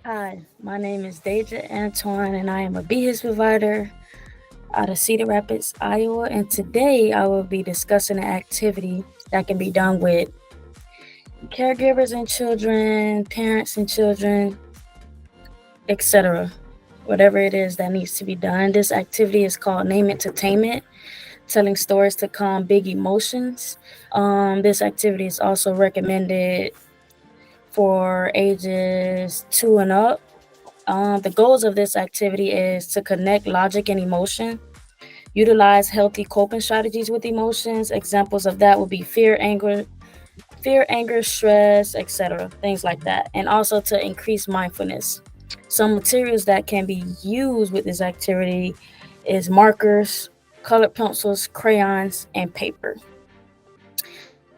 Hi, my name is Deja Antoine, and I am a BHIS provider out of Cedar Rapids, Iowa. And today I will be discussing an activity that can be done with caregivers and children, parents and children, etc. Whatever it is that needs to be done. This activity is called Name It to Tame It, telling stories to calm big emotions. This activity is also recommended for ages 2 and up. The goals of this activity is to connect logic and emotion, utilize healthy coping strategies with emotions. Examples of that would be fear, anger, stress, etc. Things like that. And also to increase mindfulness. Some materials that can be used with this activity is markers, colored pencils, crayons, and paper.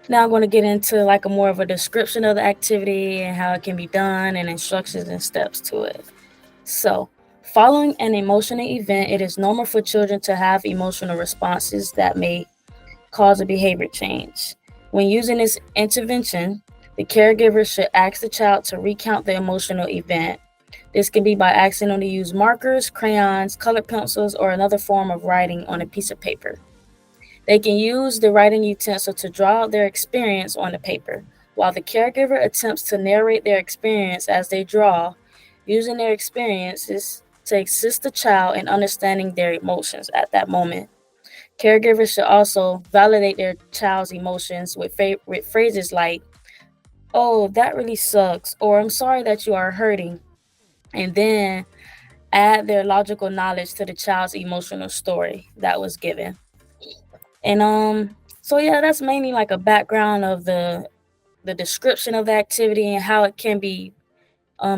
Now I'm going to get into like a more of a description of the activity and how it can be done and instructions and steps to it. So, following an emotional event, it is normal for children to have emotional responses that may cause a behavior change. When using this intervention, the caregiver should ask the child to recount the emotional event. This can be by asking them to use markers, crayons, colored pencils, or another form of writing on a piece of paper. They can use the writing utensil to draw out their experience on the paper, while the caregiver attempts to narrate their experience as they draw, using their experiences to assist the child in understanding their emotions at that moment. Caregivers should also validate their child's emotions with phrases like, "Oh, that really sucks," or "I'm sorry that you are hurting," and then add their logical knowledge to the child's emotional story that was given. And so yeah, that's mainly like a background of the description of the activity and how it can be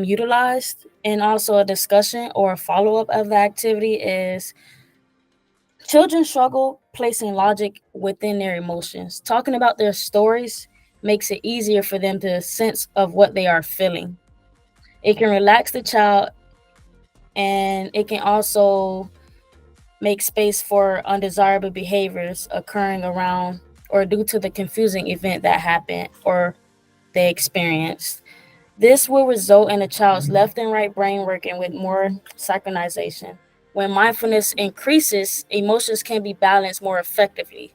utilized, and also a discussion or a follow up of the activity is children struggle placing logic within their emotions. Talking about their stories makes it easier for them to sense of what they are feeling. It can relax the child, and it can also make space for undesirable behaviors occurring around or due to the confusing event that happened or they experienced. This will result in a child's left and right brain working with more synchronization. When mindfulness increases, emotions can be balanced more effectively.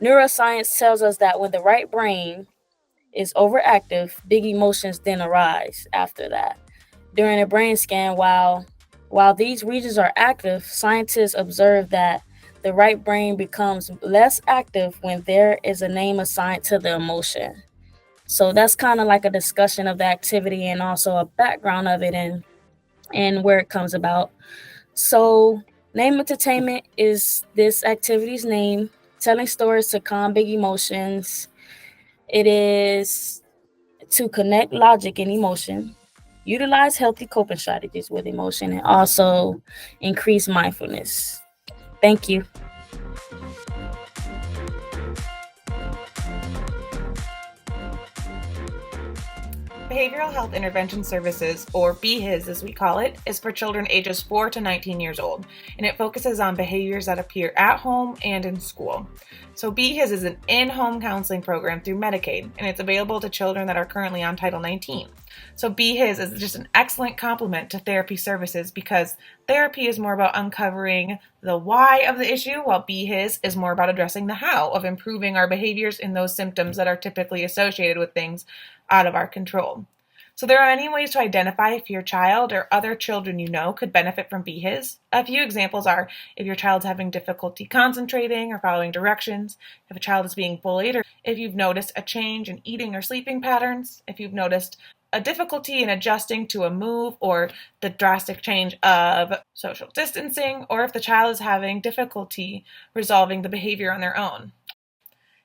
Neuroscience tells us that when the right brain is overactive, big emotions then arise after that. During a brain scan, while these regions are active, scientists observe that the right brain becomes less active when there is a name assigned to the emotion. So that's kind of like a discussion of the activity and also a background of it and where it comes about. So, name entertainment is this activity's name, telling stories to calm big emotions. It is to connect logic and emotion, utilize healthy coping strategies with emotion, and also increase mindfulness. Thank you. Behavioral Health Intervention Services, or BHIS as we call it, is for children ages 4 to 19 years old, and it focuses on behaviors that appear at home and in school. So BHIS is an in-home counseling program through Medicaid, and it's available to children that are currently on Title 19. So BHIS is just an excellent complement to therapy services because therapy is more about uncovering the why of the issue, while BHIS is more about addressing the how of improving our behaviors in those symptoms that are typically associated with things out of our control. So there are many ways to identify if your child or other children you know could benefit from BHIS. A few examples are if your child's having difficulty concentrating or following directions, if a child is being bullied, or if you've noticed a change in eating or sleeping patterns, if you've noticed a difficulty in adjusting to a move or the drastic change of social distancing, or if the child is having difficulty resolving the behavior on their own.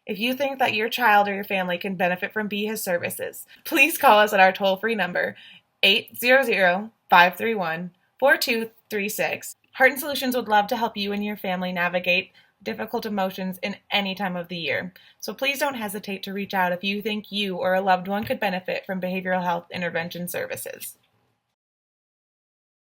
If you think that your child or your family can benefit from BHIS services, please call us at our toll-free number, 800-531-4236. Heart and Solutions would love to help you and your family navigate difficult emotions in any time of the year. So please don't hesitate to reach out if you think you or a loved one could benefit from behavioral health intervention services.